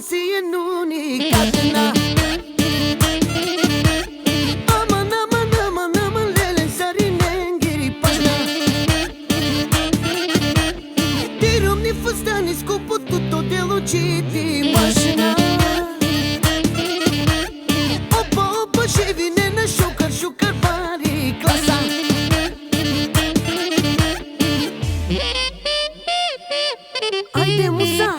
si en unicatna. Aman aman aman aman lele sarinengiri pasna. Tirum ni fustani scopo tutto de lucidi mașina. Opa opa și vine na șucar șucar pari clasa. Haide musa.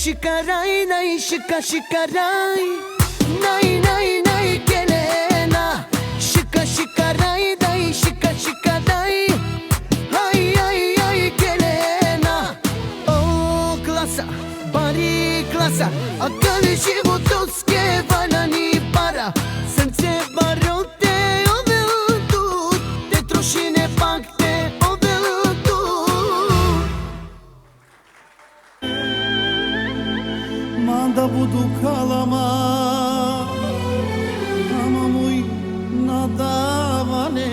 Shikarai nai shika shikarai nai nai nai kelena shika shikarai nai shika shikarai ai ai ai kelena oh klasa bari klasa akali životovske vanani para srce barote ovelutut te trošine pakte Manda budu kalama ama muy nadavane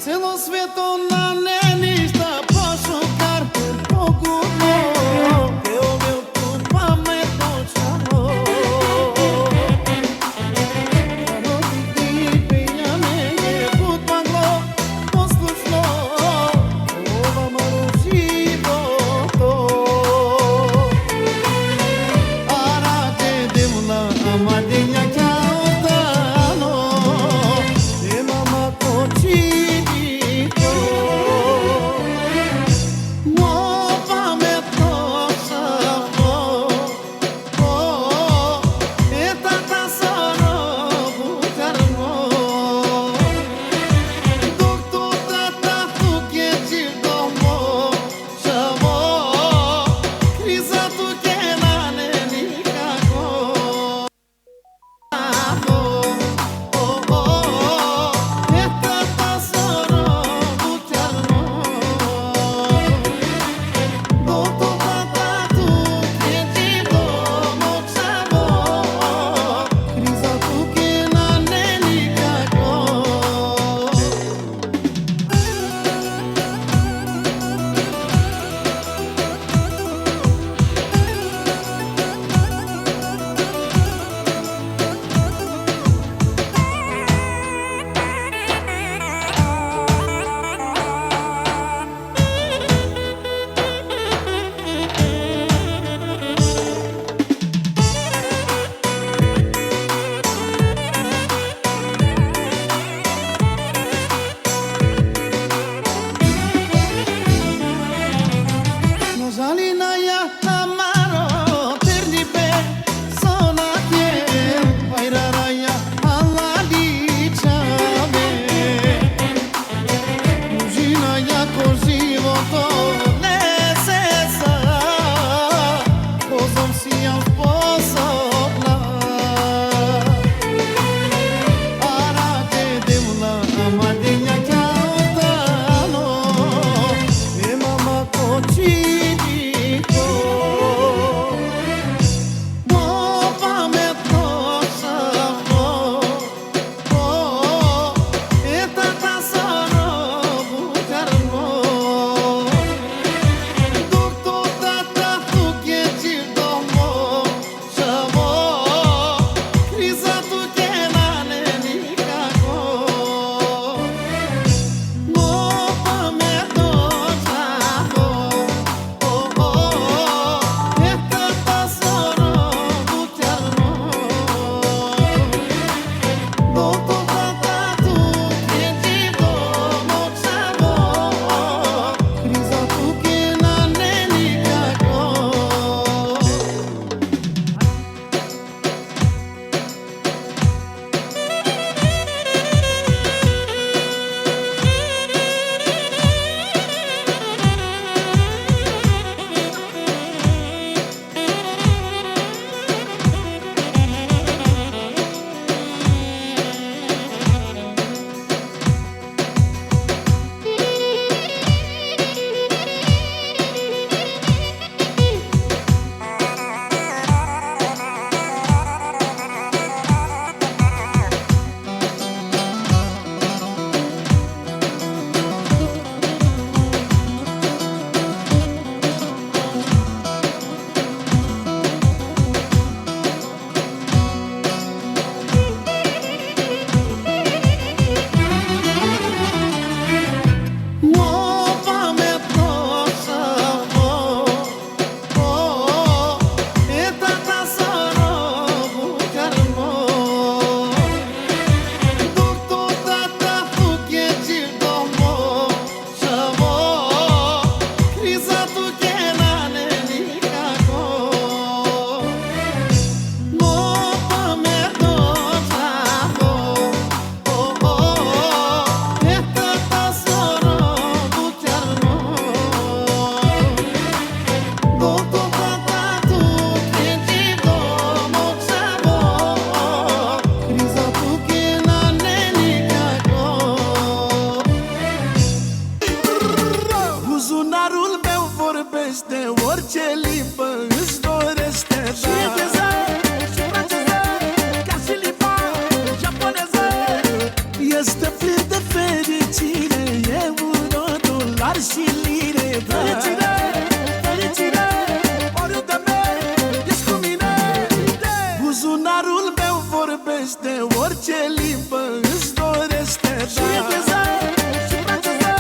Celo sveto na ne ništa pošukar pogubno te ovdje tu pametno čano roditi penjane je put maglo poslušno ova malo životo a rađe demuna amadinja kao dano te mama koči Oh plin de fericire, euro, dolari și lire. Fericire, fericire, oriunde merg, ești cu mine. Buzunarul meu vorbește orice limbă îți dorește. Și engleză, și franceză,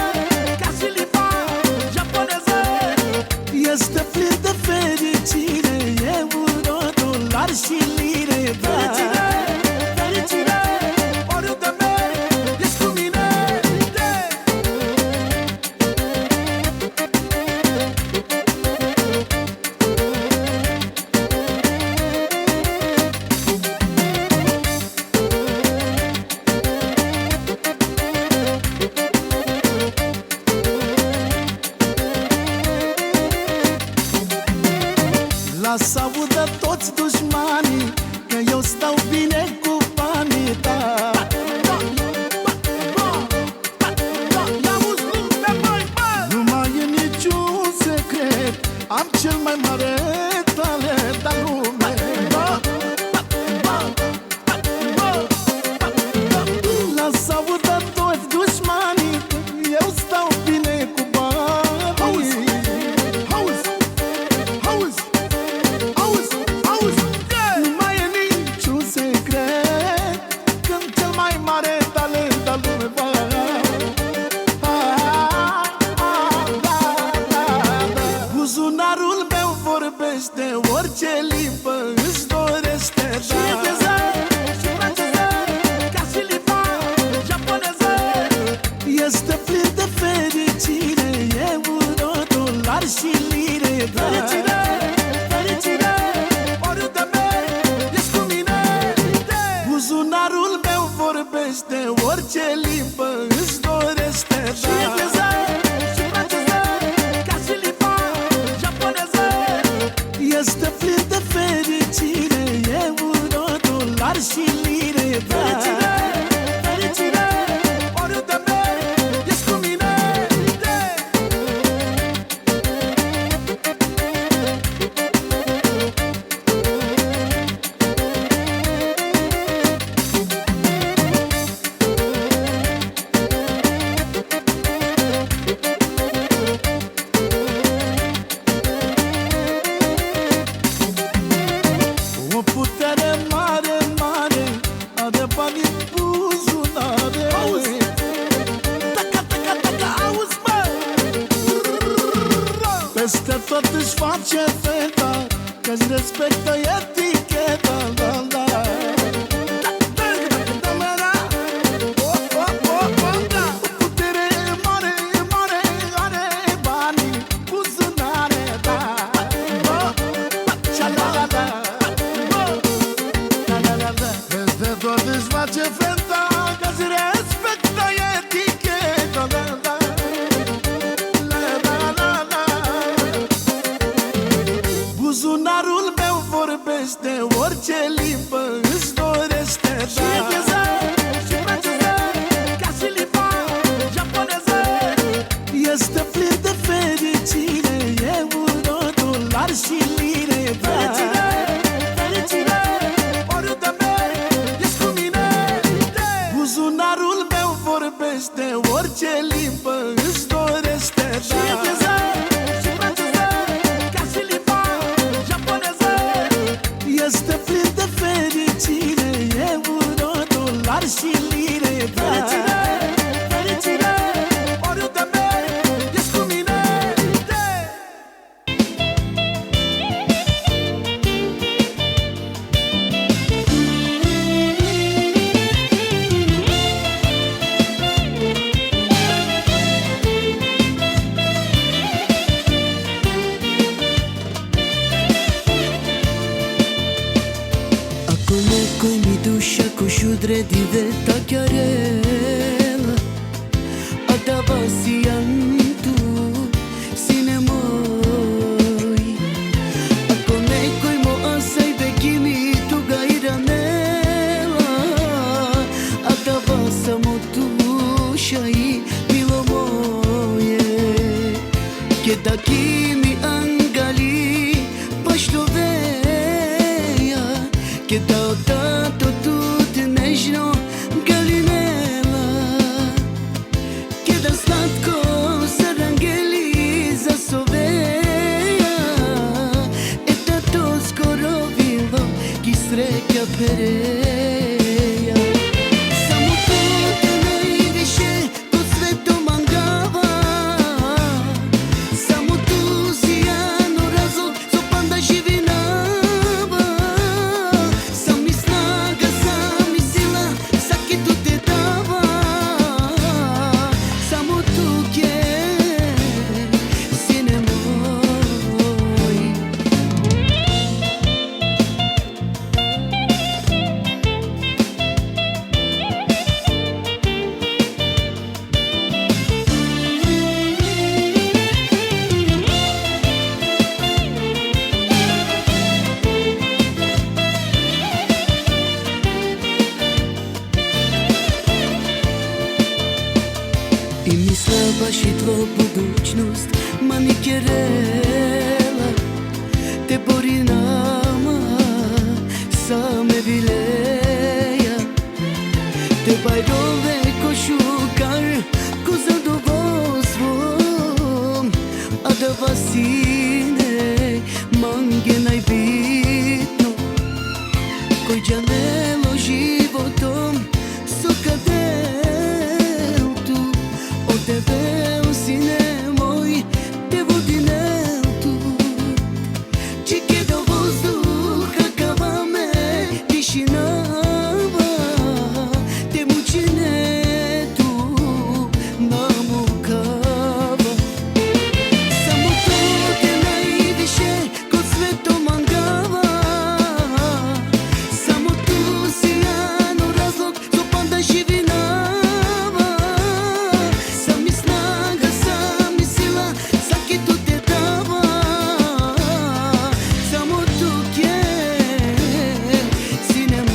ca și limba japoneză. Este plin de fericire, euro, dolari și lire. Fericire, fericire, oriunde merg, ești cu mine. Lasă audă toți dușmanii că eu stau bine cu banii ta. Nu mai e niciun secret, am cel mai mare talent al lumei. Lasă audă toți dușmanii că eu stau bine cu banii. Nu mai e niciun secret, când cel mai mare talent al lumei. Buzunarul meu vorbește orice limbă îți dorește. Și engleză, și franceză, ca și limba japoneză. Este plin de fericire, euro, dolari și lire. Fericire, fericire, oriunde merg, ești cu mine. Buzunarul meu vorbește orice limbă îți dorește. Și engleză, și franceză, ca și limba japoneză. Este plin de fericire, euro, dolari și lire. Fericire, fericire, oriunde merg, ești cu mine. O putere mare, mare, are bani în buzunare. Taca, taca, taca, auzi, mă! Peste tot își face feta, că-și respectă eticheta. O putere mare, mare, are bani în buzunare. Peste tot își face feta, că-și respectă eticheta. Buzunarul meu vorbește orice limbă îți dorește. Și engleză, și franceză, ca și limba japoneză. Este plin de fericire, euro, dolari și lire. Fericire, fericire, oriunde merg, ești cu mine. Buzunarul meu vorbește orice limbă îți dorește. Și engleză, și franceză, ca și limba japoneză. Este plin de fericire, euro, dolari și lire. Fericire, fericire, oriunde merg, ești cu mine. Come mi duscia cosciudre diventa chiarella. Adavasi tu sine moi. Come coi mo asai bekimi tu gairanella. Adavasa mo tu shai milo moje. Che da kimi angali pashtoveja. Che da tanto tu te nežno galinela. pereja. Samo to te najviše po svetu mangava. Samo tu si jedno razlog zopam da živi nava. Sam mi snaga, sam mi sila, svaki tu te dava. Samo tu je, sine moj. I misla baš i tvo budućnost manikirela te bori nama same vileja. Te bajrove ko šukar, ko zadovoljstvom, a da vas sine mange najbitno. Koji džanelo životom sokadel tu od tebe, sine moj, te vodi tu. Čike do vozduha kava me tišinava, te mučine tu namukava. Samo to te najviše kod svetom mangava. Samo tu si jedno razlog zopam da živi nava. Sam mi snaga, sam mi sila, svaki tu te dava. Samo tu je, sine moj.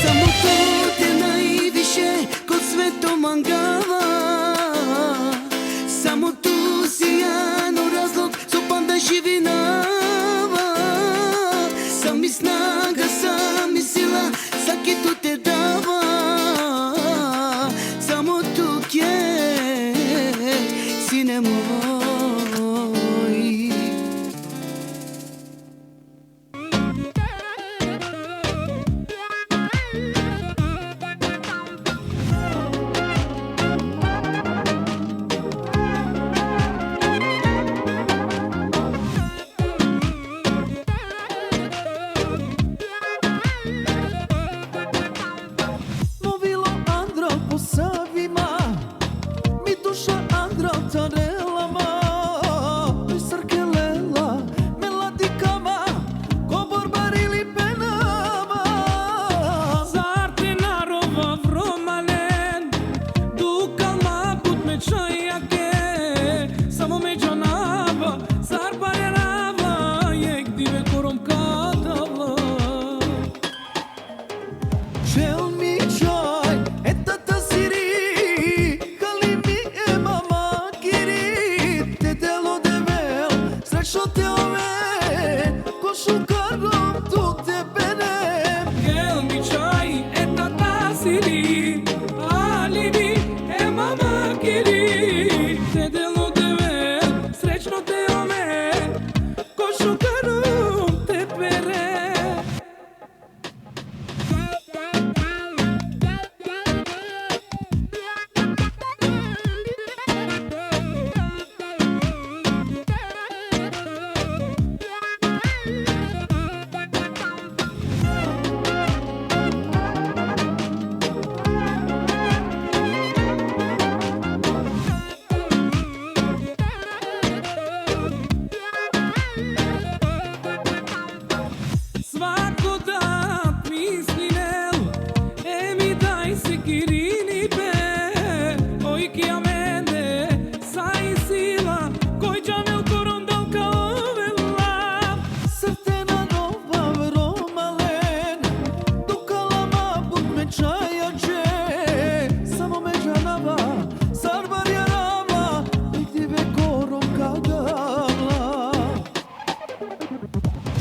Samo to te najviše kod svetom mangava. Samo tu si jedno razlog zopam da živi nava. Sam mi snaga, sam mi sila, svaki tu te dava. Samo tu je, sine moj. Novilo Andro po Savima, mi duša Andro tarelama. Mi srkelela melodikama, ko borbarili penama. Zar te narova vromalen, dukal ma put me čajake. Samo me džanava, zar parerava, jek dive korom kadava. Tell me joy, eta tasiri, kalimi e mama kiri. Te delo de vel, srećno te ove, ko šukarom tu te berem. Gel mi čaj, eta tasiri, alibi, e mama kiri. Te delo deve, srećno te ome, ko šukarom te pere.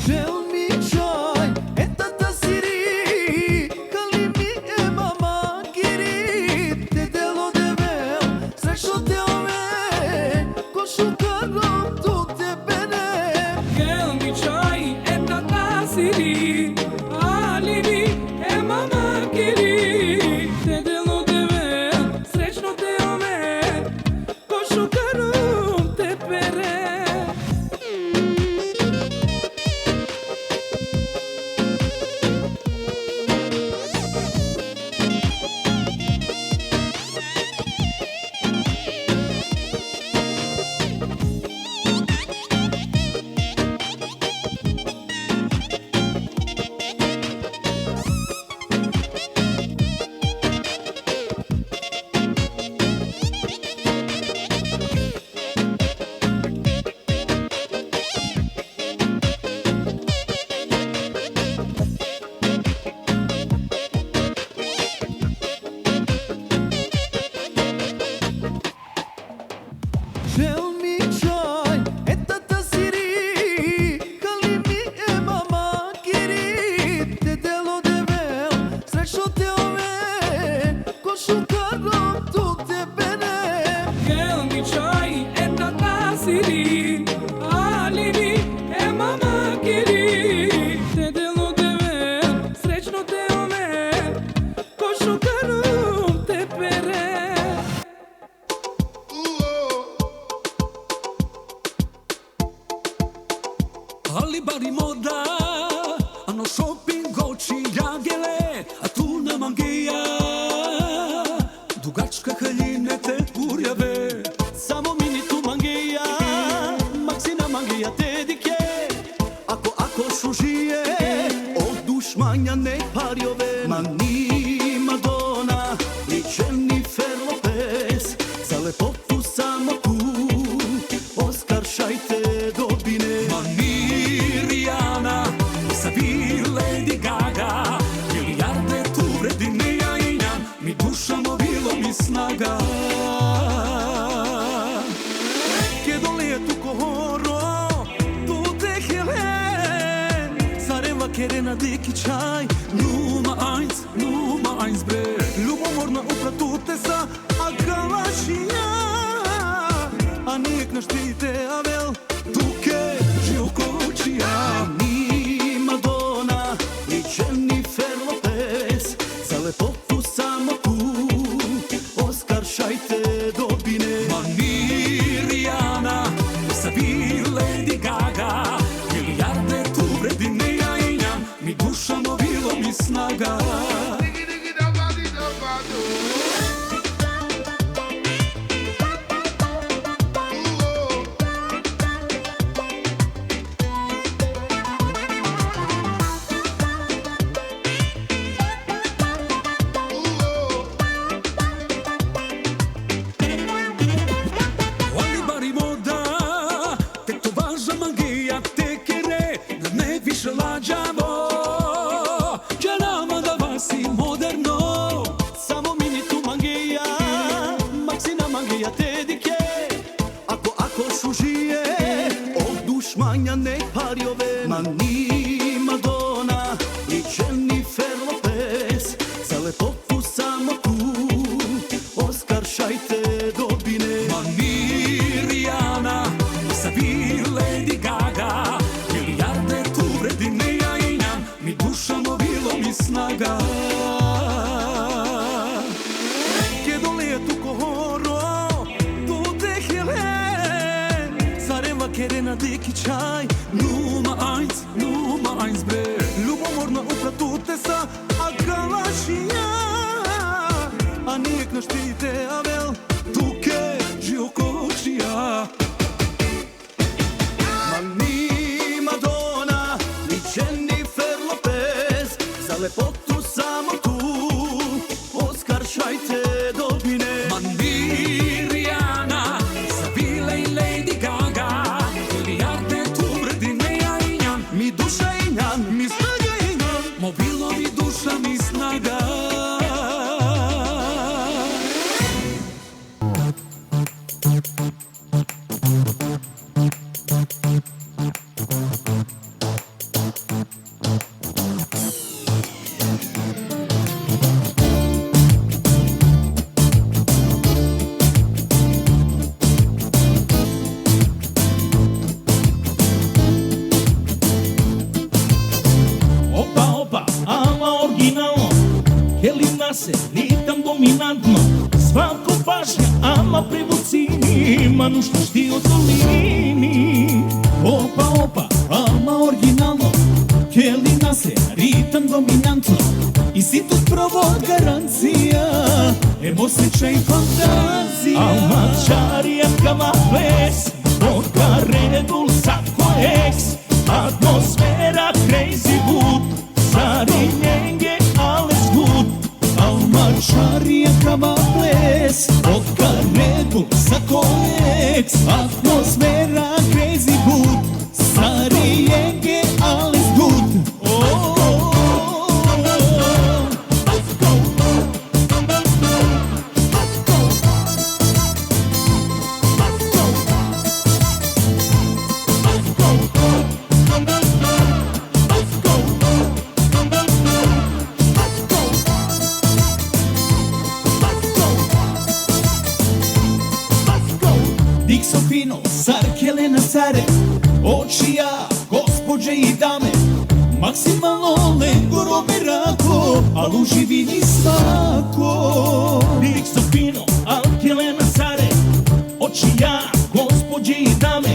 Žel mi čaj, e tata siri, kali mi e mama giri. Te delo devel, srećno te ove, ko šukarom tu te bene. Gel mi čaj, e tata siri, alibi, e mama kiri. Te delo deve, srećno te ove, ko šukarom te pere. Žel mi čaj, e tata siri, kali mi e mama giri. Te delo devel, srećno te ove, ko šukarom tu te bene. Gel mi čaj, e tata siri, alibi, e mama kiri. Te delo deve, srećno te ove, ko šukarom te pere. Ali bari moda, ano shopping oči jagele, a tu na mangija. Dugačka haljine te kurjave, Samo mini tu mangija, Maksina mangija te dike. Ako šužije, od dušmanja ne parjove. Ma ni Madonna, ni Jennifer Lopez, za lepotu samo tu, Oskar šajte dobine. ma ni Rihanna, sa vi Lady Gaga. Milijarde tu vredine ja injam, mi duša mobilo mi snaga. Chiedo lei tu kohoro, tu te Helen. Sareva kerena deki čaj, Nummer eins bre. Ljubomorna upra tu te sa agalašija. A nijek ne štite avel, Tuke, Giococia. ni Madonna, ni Jennifer Lopez, za lepotu samo tu, Oskar šajte dobine. Ma ni Rihanna, sa vi Lady Gaga. Milijarde tu vredine ja injam, mi duša mobilo mi snaga. Ali bari moda, tetovaža magija te kere, da ne više lađavo. Ja nama da vas i moderno. Samo mini tu mangija, Maksina mangija te dike. Ako šužije, od dušmanja ne parjove. Ma ni Madonna, ni Jennifer Lopez, za lepotu samo tu, Oskar šajte dobine. Ma ni Rihanna, sa vi Lady Gaga. Milijarde tu vredine ja injam, mi duša mobilo mi snaga. Chiedo lei tu kohoro, tu te Helen. Sareva kerena deki čaj, Nummer eins bre. Ljubomorna upra tu te sa agalašija. A nijek ne štite avel, Tuke, Giococia. ma ni Madonna, ni Jennifer Lopez, za lepotu samo tu, Oskar šajte dobine. Ma ni Rihanna, sa vi Lady Gaga. Milijarde tu vredine ja injam, Mi duša injan, mi snaga injan. mobilo mi duša mi snaga. Ama prevocini, ma nu știu știi otolini. Opa, opa, ama originalno, Kelina se, ritam dominantno. I si tu provo garancija, osjećaj fantazija. Alma čarija kama ples, vodka Red Bull, Satko X. Atmosfera crazy good, sarinjenge alles good. Alma čarija kama ples, vodka Red Bull, Satko X. Atmosfera crazy good, sarinjenge alles good. Fino, sarkelena sare, očija, gospođe i dame. Maksimalno legoro berako, al uživi ni svako. Lik su fino, alkelena sare, očija, gospođe i dame.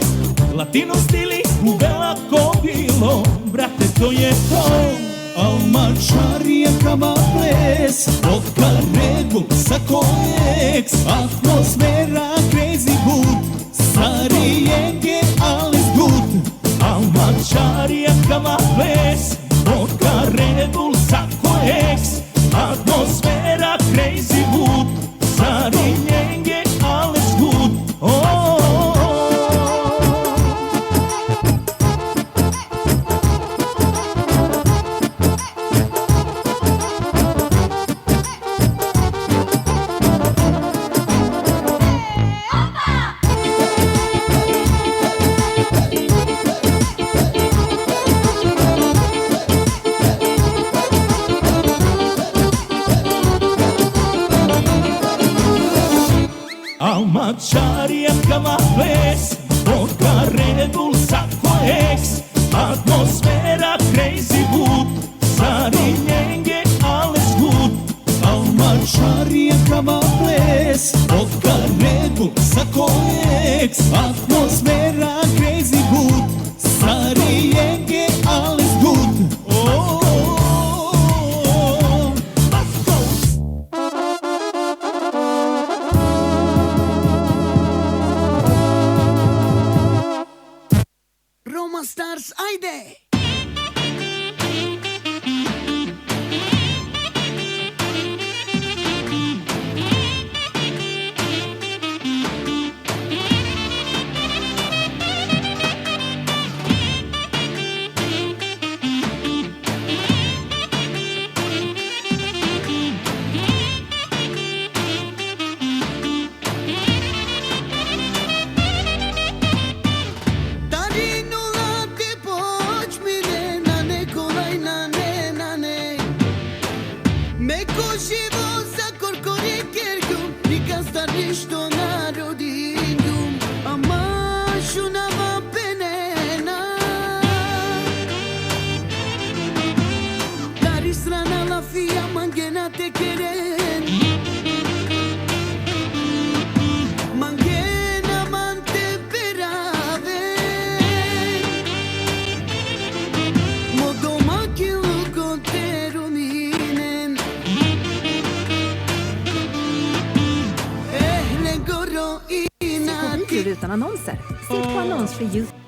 Latino stili, uvela ko bilo, brate to je to. Alma čarija kama ples, vodka Red Bull, Satko X. Atmosfera crazy good, sarijenge alles good. Alma čarija kama ples, vodka Red Bull, Satko X. Atmosfera crazy good, sarijenge alles good. Alma čarija kama ples, vodka Red Bull, Satko X. Atmosfera crazy good, sarinjenge alles good. Alma čarija kama ples, vodka Red Bull, Satko X. Atmosfera crazy good, sarinjenge alles good. Roma Stars, ajde! Meko živo za korkorikirgum, nikad ništo narodindum, a mašunava penena. Dari strana la fia mangena te keren, mangena man te perave. Modoma kilu kontero minen. Utan annonser. Se på annonsfri YouTube.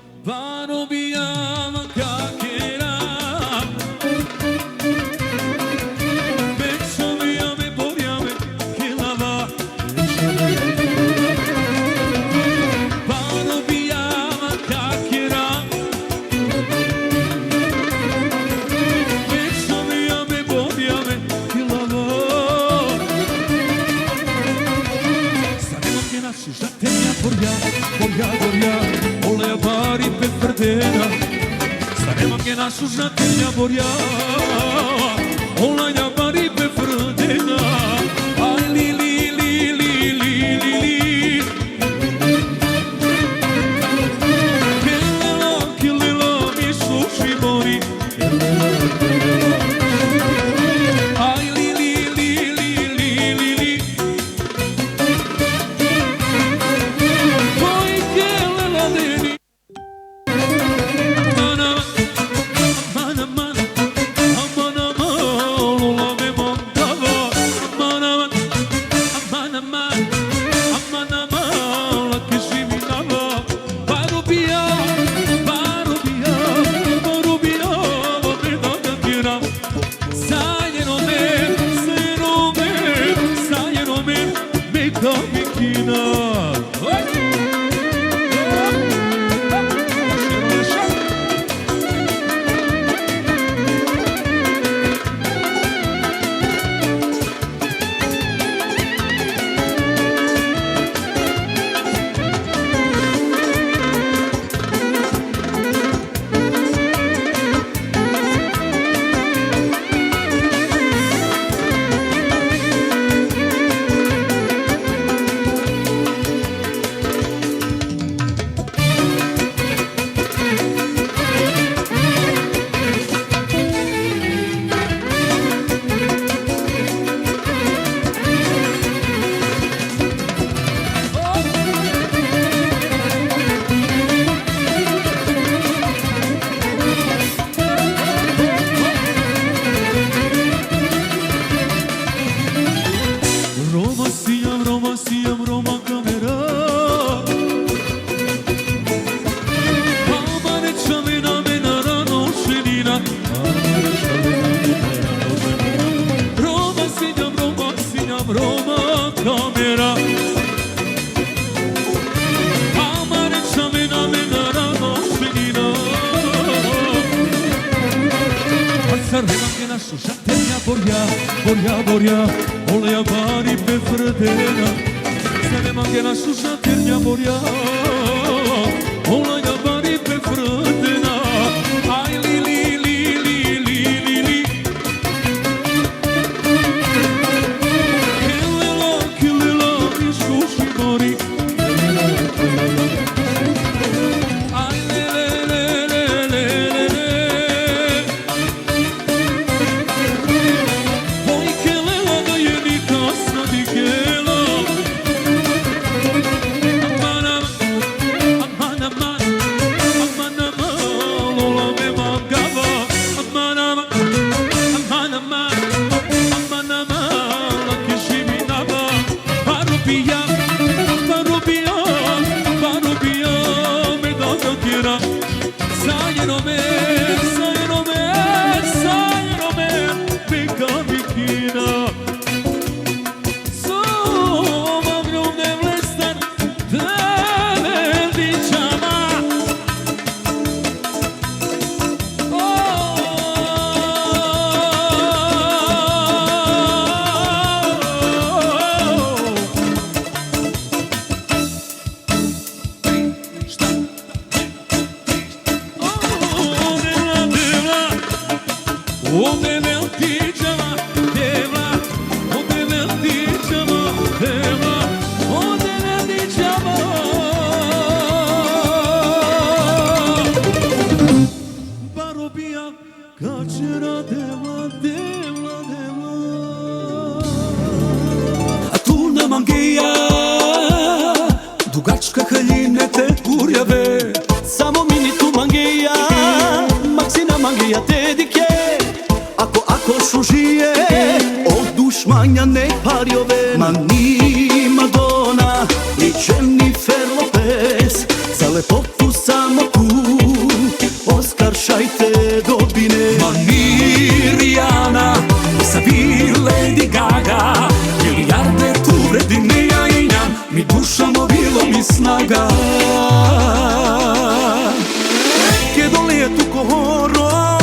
Olea pari pe frdena, staremam che nasu znatelja borja. Olea pari pe frdena, aj li li li li li li li. Kelela mi suši mori. Aj li li li li li li li. Sarema che la suscia tegna boria Ole a bari pe fredena Sarema che la suscia tegna boria Ole a bari pe fredena Ai li li li li li li li Killela mi susci mori Ai le le le le le le Voi che lela da jeni kasna di kela Aman aman Aman aman Lola me magava Aman aman Aman aman Aman aman La che shiminava Parubia Parubia Parubia Me da da kira Sajeno me Sajeno me Sajeno me Pika vikina Soma gromne vlestan Develdićama O Develdićama Devla O Develdićama Devla O Develdićama Barobija Kačera Devla Devla Devla A tu na mangeja Dugačka haljinete kurjave Samo mini tu mangeja Maksina mangeja te dike Ako šužije Od dušmanja ne parjove Ma ni Madonna Ni Jennifer Lopez Za lepotu samo tu Oskar šajte dobine Ma ni Rihanna Sa vi Lady Gaga Milijarde tu vredine ja injam Mi duša mobilo mi snaga Che dole tu kohoro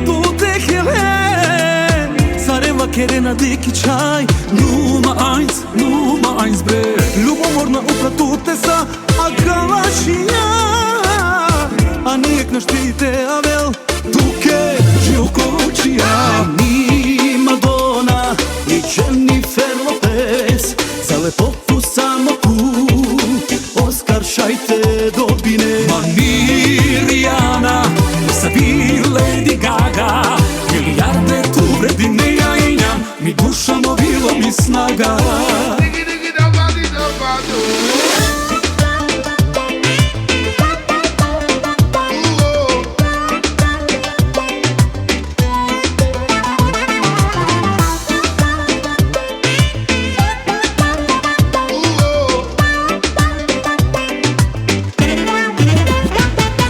Tu te Helen Sareva kerena deki čaj Nummer eins bre Ljubomorna upratute sa Agalašija A nijek na štite avel Tuke Žilkovićija Ni Madonna Ni Jennifer Lopez Za lepotu samo tu Oskar šajte dobine Ma ni Rihanna Sa vi Lady Gaga Milijarde tu vredine ja injam Mi duša mobilo mi snaga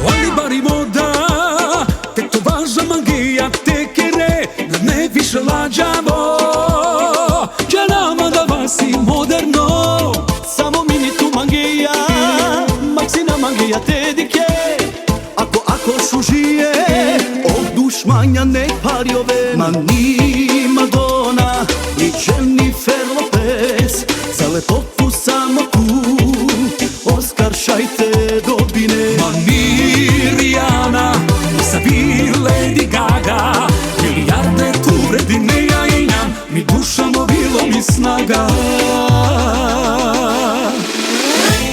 Oli barimo da Tetovaža magija te kere Da ne više lađavo Že nama da vas i moderno Samo mini tu mangeja Maksina mangeja te dike Ako šužije Od dušmanja ne parjove Ma ni Madonna Ni Jennifer Lopez Za lepotu samo tu Oskar šajte dobine Ma ni Rihanna Sa vi Lady Gaga Milijarde tu vredine ja injam Mi duša mobilo mi snaga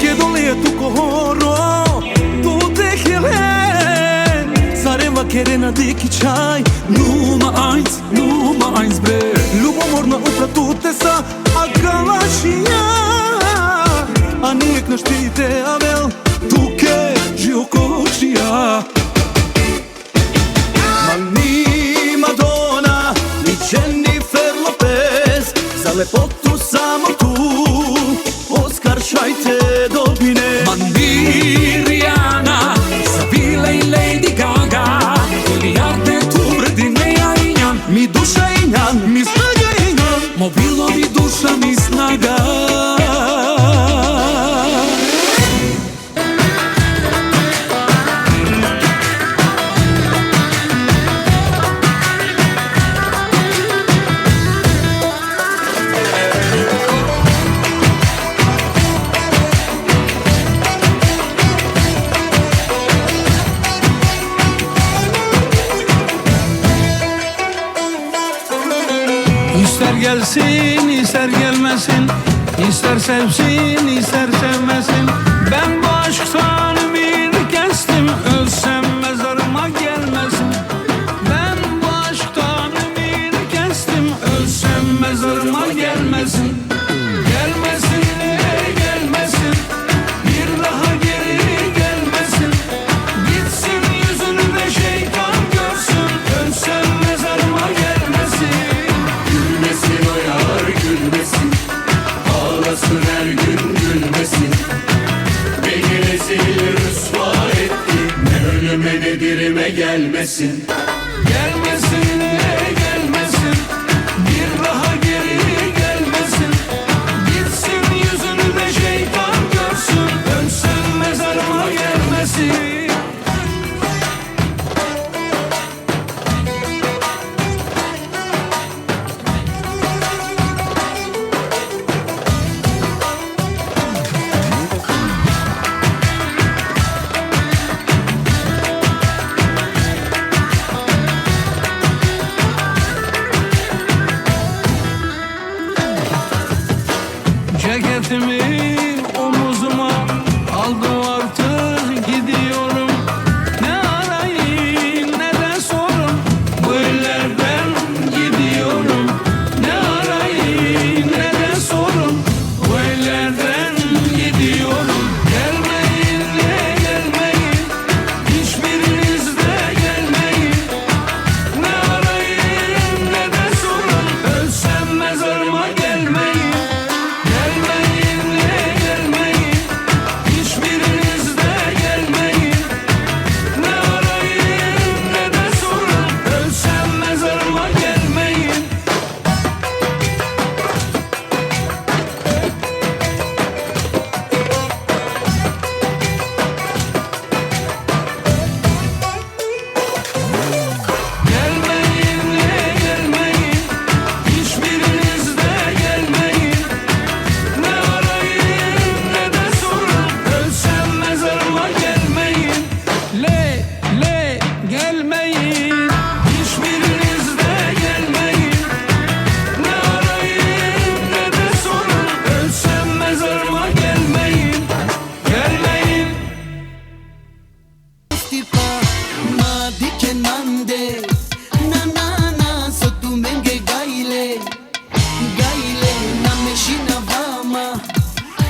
Che dole tu kohoro Tu te Helen Sareva kerena deki čaj Nummer eins bre Ljubomorna upratute sa Agalašija A nijek na štite avel Tuke Žilkovićija Ma ni Madonna Ni Jennifer Lopez Za lepotu samo tu Oskar šajte dobine Ma ni Rihanna Sa vi Lady Gaga Milijarde tu vredine ja injam Mi duša injan, mi snaga injan Mobilo mi duša mi snaga gelsin ister gelmesin, ister sevsin ister sevmesin. Ben bu aşktan ümidi kestim, ölsem mezarıma gelmesin. Ben bu aşktan ümidi kestim, ölsem mezarıma gelmesin. Gelmesin gelmesin, bir daha geri gelmesin. Gitsin yüzünü de şeytan görsün, ölsem mezarıma gelmesin. Gülmesin o yar gülmesin, ağlasın her gün gülmesin. Beni rezil rüsva etti, ne ölüme ne dirime gelmesin. Gelmesin gelmesin, bir daha geri gelmesin. Gitsin yüzünü de şeytan görsün, ölsem mezarıma gelmesin. Ceketimi omuzuma aldım, artık gidiyorum. Ne arayın ne de sorun, bu ellerden gidiyorum. Ne arayın ne de sorun, bu ellerden gidiyorum. Gelmeyin de gelmeyin, hiçbiriniz de gelmeyin. Ne arayın ne de sorun, ölsem mezarıma gelmeyin. Gelmeyin de gelmeyin, hiçbiriniz de gelmeyin. Ne arayın ne de sorun, ölsem mezarıma gelmeyin. Gelmeyin de gelmeyin, hiçbiriniz de gelmeyin. Ne arayın ne de sorun, ölsem mezarıma gelmeyin. Gelmeyin, hiçbiriniz de gelmeyin. Ne arayın ne de sorun, ölsem mezarıma gelmeyin. Gelmeyin. Stipa ma diken mande, na na na so tu menge gaile, gaile na meshina vama,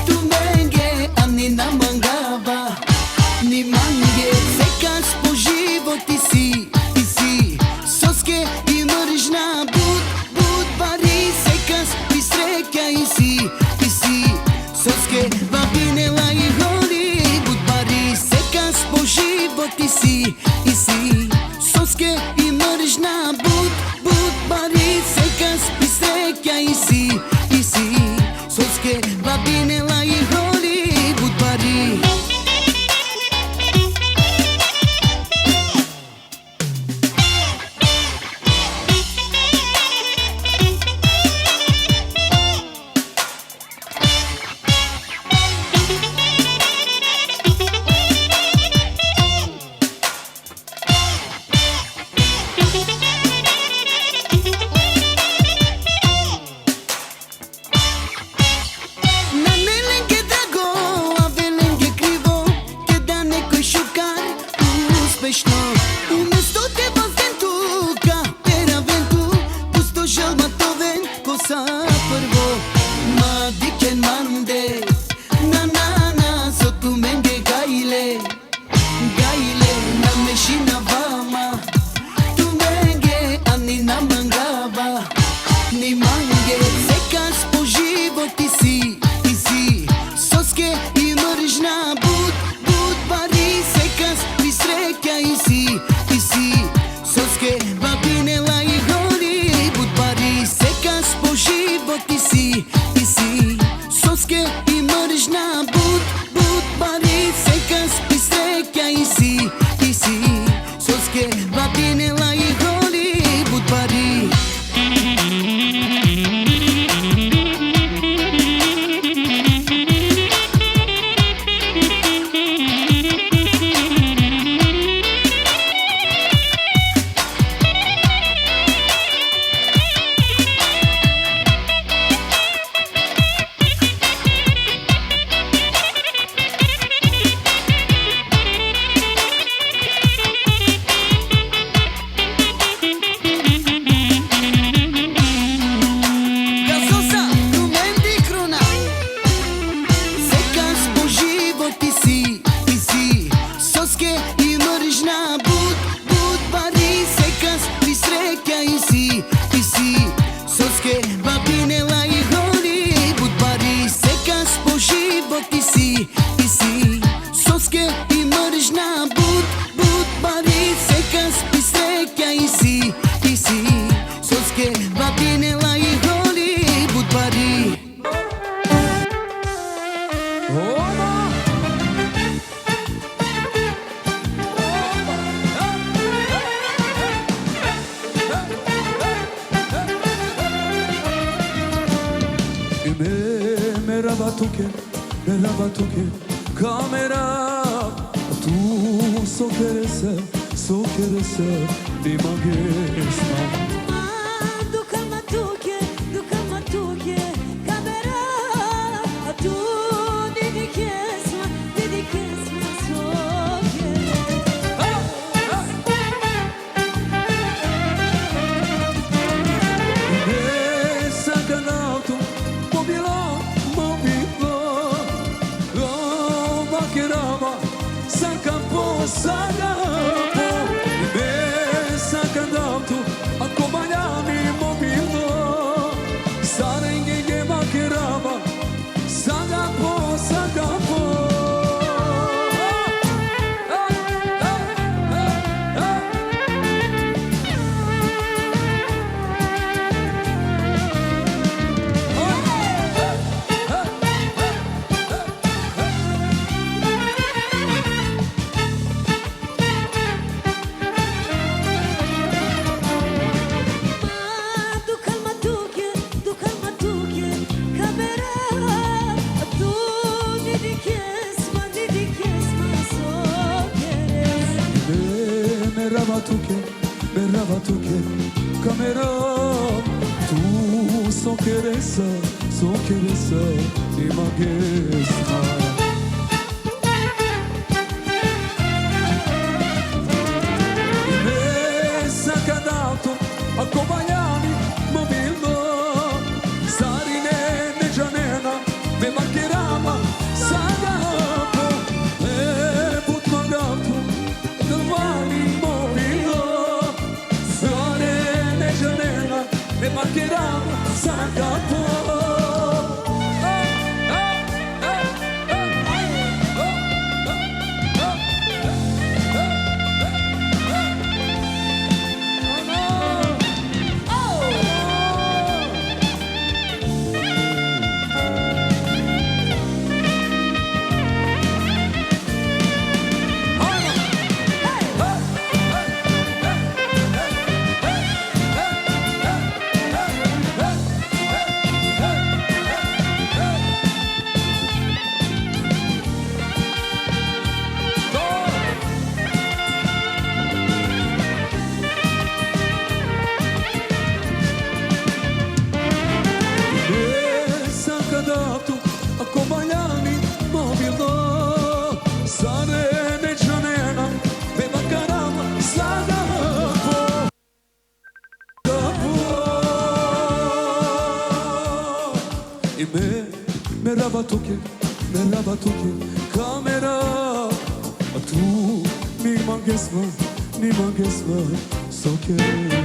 tu menge ani na mangaba, ni mange sekas po život ti si, soske i mrž na bud bari sekas ti sreća i si, soske babinela i holi bud bari sekas po život ti si, soske i mrž na bud bari sekas ti sreća i si, soske babinela i holi bud bari. merhaba Tuke, kamera. Tu sokerese, nima gesma. Dukan matuke, kamera. Tu dedikesma, soke. Nessa canauto, mobilo, vaquerava, sacapò, nessa canauto, accompagnami mobilo, sarenghe che vaquerava, sacapò. Dukan matuke, kamera. Tu dedikesma, soke. Merhaba Tuke, kamera. Tu sokeresa, nima gesma. Nessa canauto, accompagnami mobilo, sarine nejanena, ve maccherama, sagapo, put magato, domani mobilo, sarine nejanena, ve maccherama, sagapo. Accompagnami mobilo, sare nejanena, ve maccherama, sagapo. Merhaba Tuke, kamera. Tu nima gesma, sokeresa.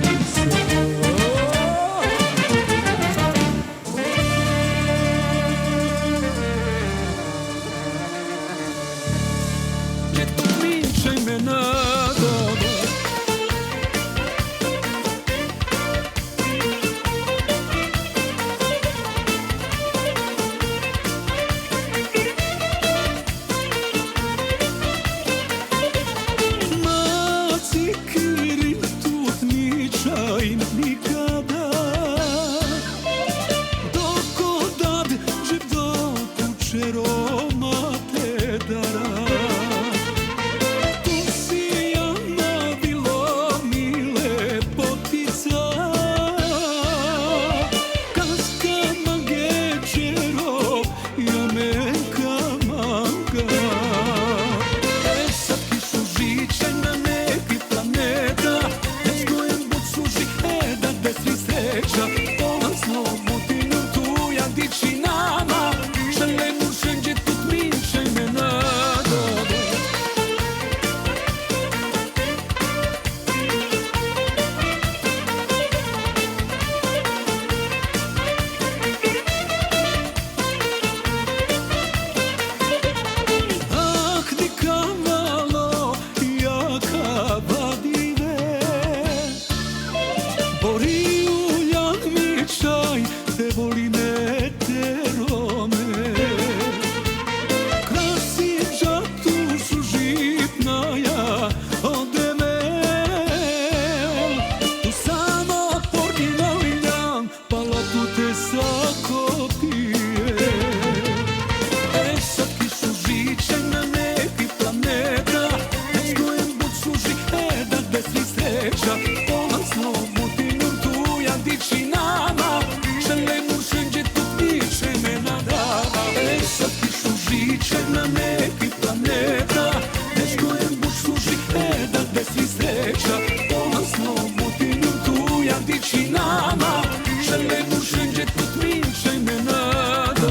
dici nama, žele mu všędzie тут меньше не надо.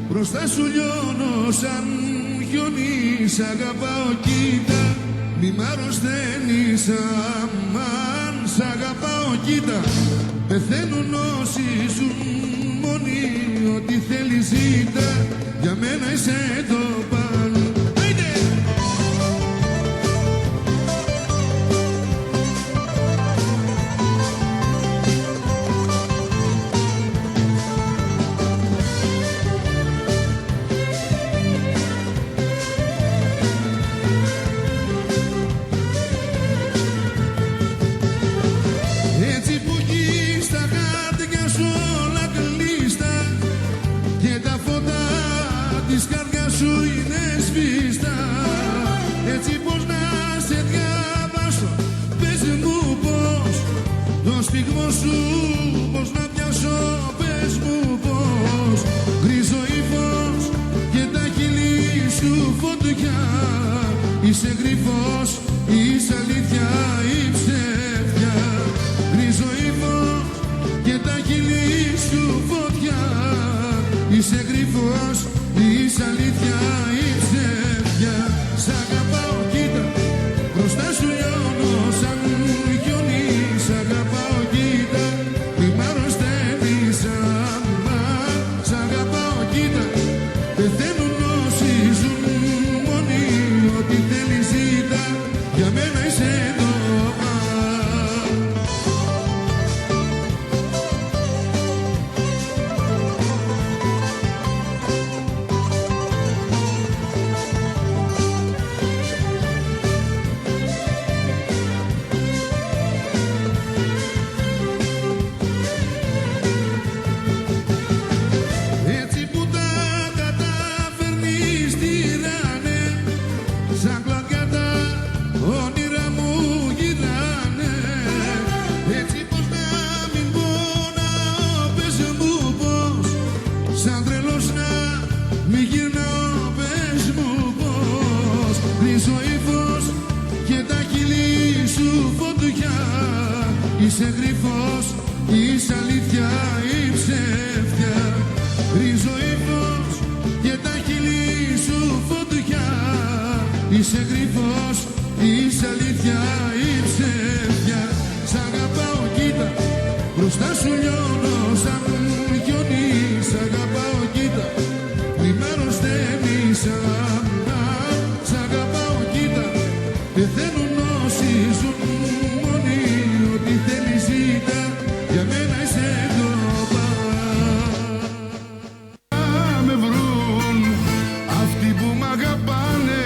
Μπροστά σου λιώνω σαν χιόνι, σ' αγαπάω κοίτα, μη μ' αρρωσταίνεις αμάν, σ' αγαπάω κοίτα, πεθαίνουν όσοι ζουν μόνοι. Ό,τι θέλεις ζήτα, για μένα είσαι το πάνω. Πώς να πιάσω, πες μου πώς. Γκρίζο ύφος και τα χείλη σου φωτιά. Είσαι γρυφός, είσαι αλήθεια ή ψεύδια. Γκρίζο ύφος και τα χείλη σου φωτιά. Είσαι γρυφός, είσαι αλήθεια ή ψεύδια. Σ' αγαπάω κοίτα, μπροστά σου λιώνω σαν χιόνι. Σ' αγαπάω κοίτα, μη μ' αρρωσταίνεις άμα. Σ' αγαπάω κοίτα, πεθαίνουν όσοι ζουν μόνοι. Ό,τι θέλεις ζήτα, για μένα είσαι το πα. Είσαι γρυφός, είσαι αλήθεια ή ψεύδια. Ρίζο ύφος και τα χείλη σου φωτιά. Είσαι γρυφός, είσαι αλήθεια ή ψεύδια. Σ' αγαπάω κοίτα, μπροστά σου λιώνω σαν χιόνι. Σ' αγαπάω κοίτα, μη μ' αρρωσταίνεις άμα. Σ' αγαπάω κοίτα, πεθαίνουν όσοι ζουν μόνοι. Ό,τι θέλεις ζήτα, για μένα είσαι το πα. Με βρουν αυτοί που μ' αγαπάνε.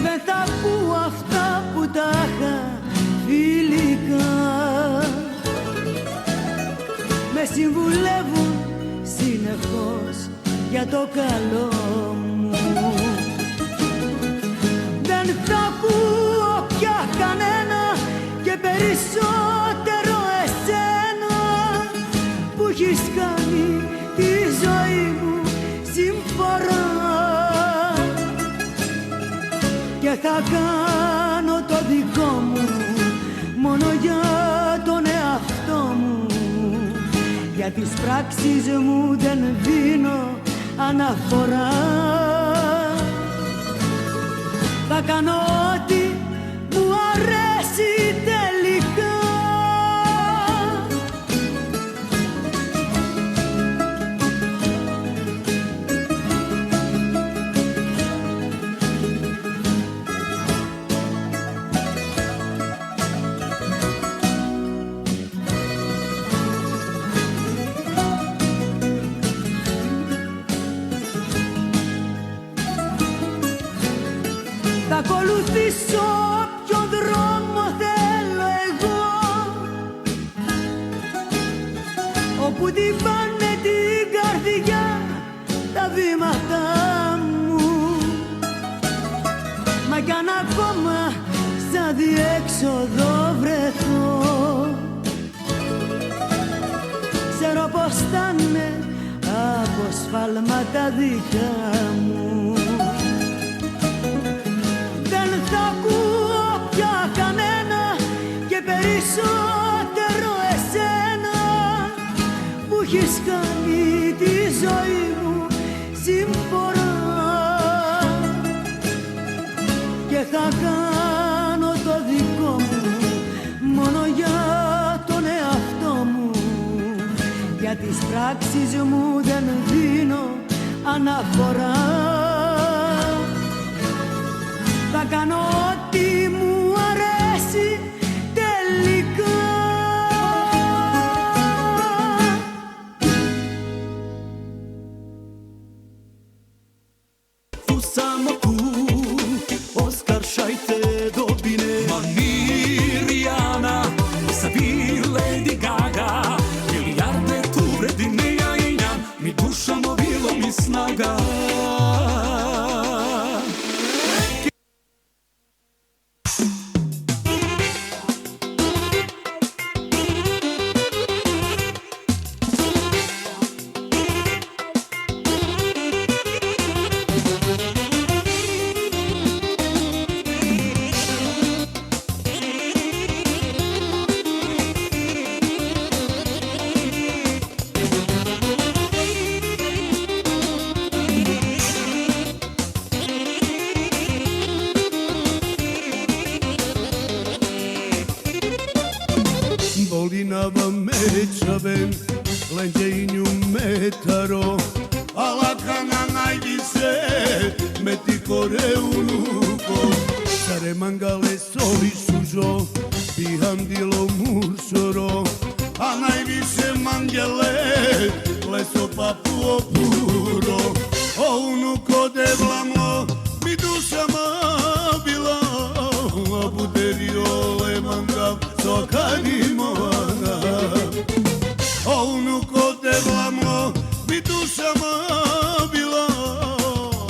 Δεν θα πω αυτά που τα είχα φιλικά. Με συμβουλεύουν συνεχώς για το καλό μου. Δεν θα πω πια κανένα και περισσότερο εσένα που έχεις κάνει τη ζωή μου συμφορά. Και θα κάνω το δικό μου μόνο για τον εαυτό μου. Για τις πράξεις μου δεν δίνω αναφορά. Θα κάνω ό,τι μου αρέσει τελικά. Θα ακολουθήσω ποιο δρόμο θέλω εγώ, όπου την πάνε την καρδιά τα βήματα μου. Μα κι αν ακόμα σαν διέξοδο έξοδο βρεθώ. Ξέρω πως θα είναι από σφάλματα δικά μου. Δεν θα ακούω πια κανένα και περισσότερο εσένα που έχεις κάνει τη ζωή μου συμφορά. Και θα κάνω το δικό μου μόνο για τον εαυτό μου. Για τις πράξεις μου δεν δίνω αναφορά. Θα κάνω ό,τι μου αρέσει τελικά. Samo tu, Oskar šajte dobine. Maniriana, Savir, Lady Gaga, milijarde ture dineja i njan, mi duša movilo mi snaga. Dolinava mečave, lenđenju metaro, alakana najviše, meti kore unuko, sare mangale soli sužo, pihandilo mursoro, a najviše mangele, leso papuo puro, o unuko devlamlo, mi dušama bilo, a buderio le mangav, sokanimoana. O unuko devlamlo, mi dušama bilo,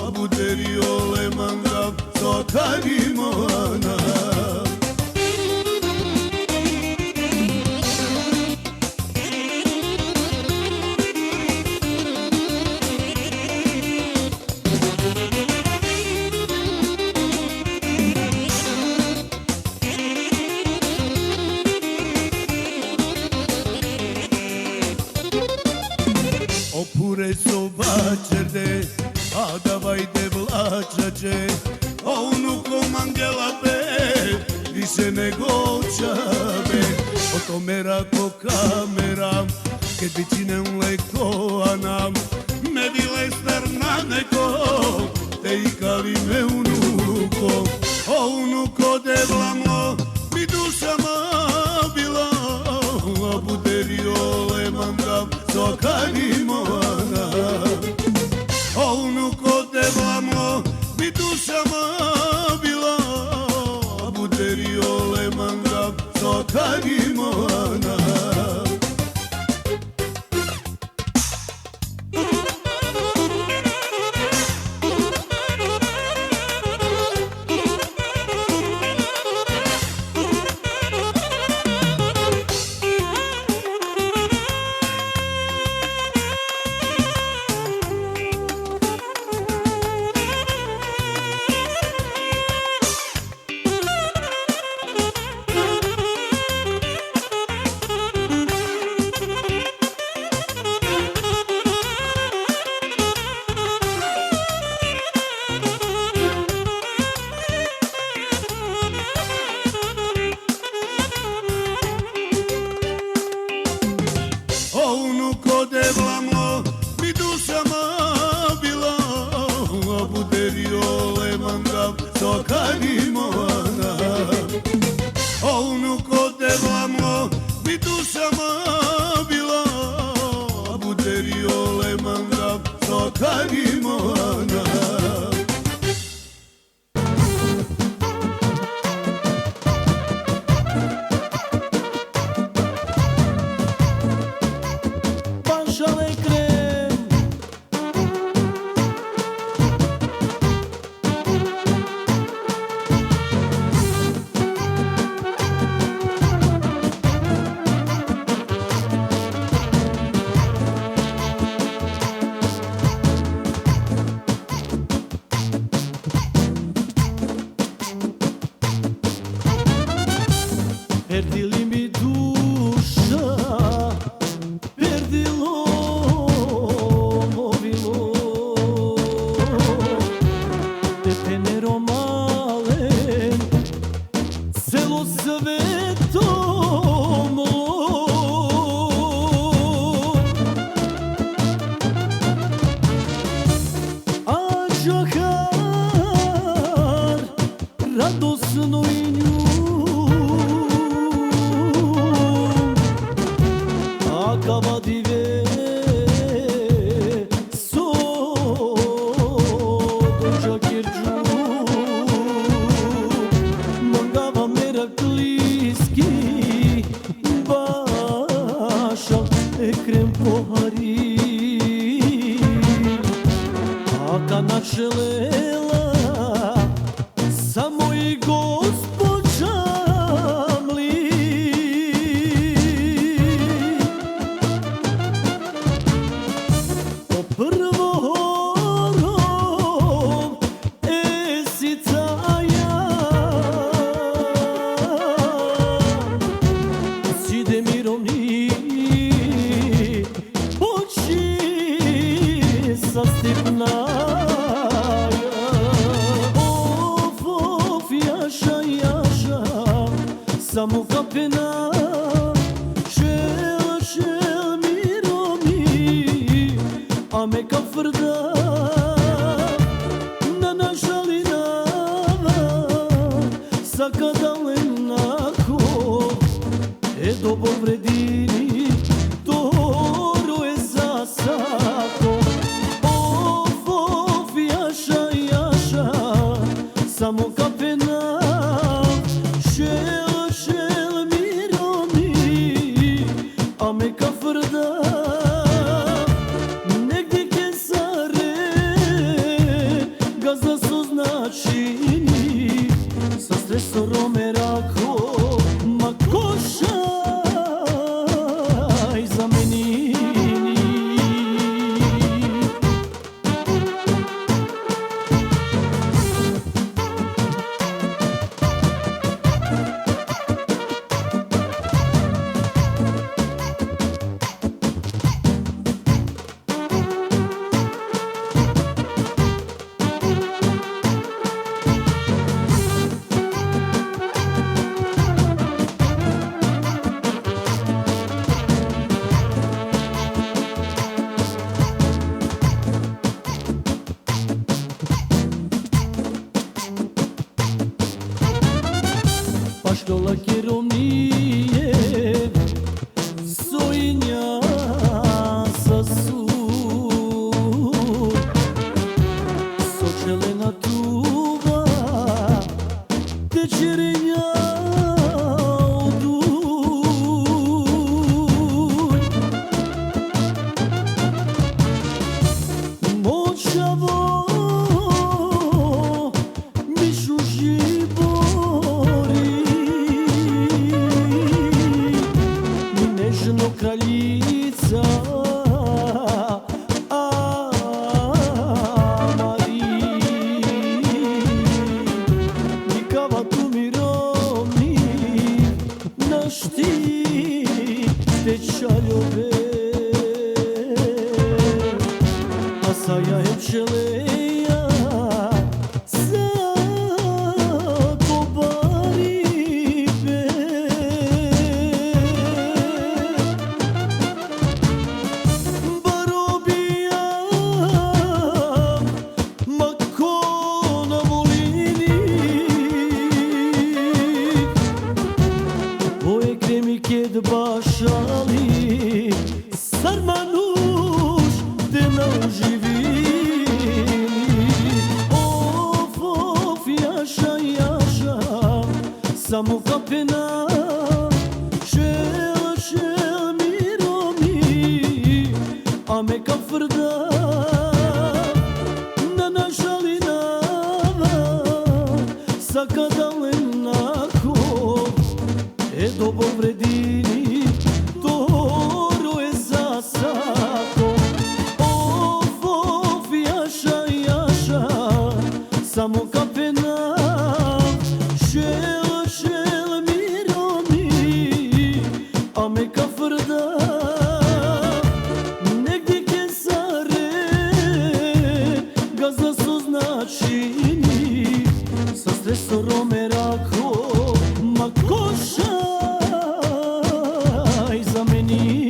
a buderio le mangav, sokanimoana. Opure sobačerde, a davajde vlačače, o unuko mangela be, više nego čabe. O tome rako kamera, kad bićine leko, a nam me bile starna neko, te ikali me unuko. O unuko devlamlo, mi dušama bilo, a buderio le mangav, sokanimoana. O unuko devlamlo, mi dušama bilo, a buderio le mangav, sokanimoana. O unuko devlamlo, mi dušama bilo, a buderio le mangav, sokanimoana. O unuko devlamlo, mi dušama bilo, a buderio le mangav, sokanimoana. Perdili mi duša, perdilo movilo, detenero malen, celo svetom a džahar radosno i nju Acaba de ver sou do Jaquerju Mangava merakliski baša ekrem pohari Aka načelela samo i gospođa Samo kapena šel miromi a me kafrda na nažalinava sakadalenako dobro vredini dobro je za sako of jaša samo kapena šel miromi a me kafrda negdje kesare gazda su značini sa stresorom erako ma košaj za menini Paštola keronije sojinja sa su sočelena tuva tečerenja oduj močavo mišu živori Nežno kraljica Amari Nikava tu miromi Naš ti tečaljove A saja je pčeleja Sa kobaribe Bašali sarmanuš te nauživili of jaša samo kapena šel miromi a me kafrda na nažalinava sakadalenako dobro vredini dobro je za sako of jaša samo kapena šel miromi slušaj za meni.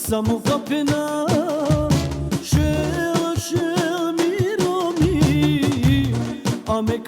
Samo kapena, šel miromi, a me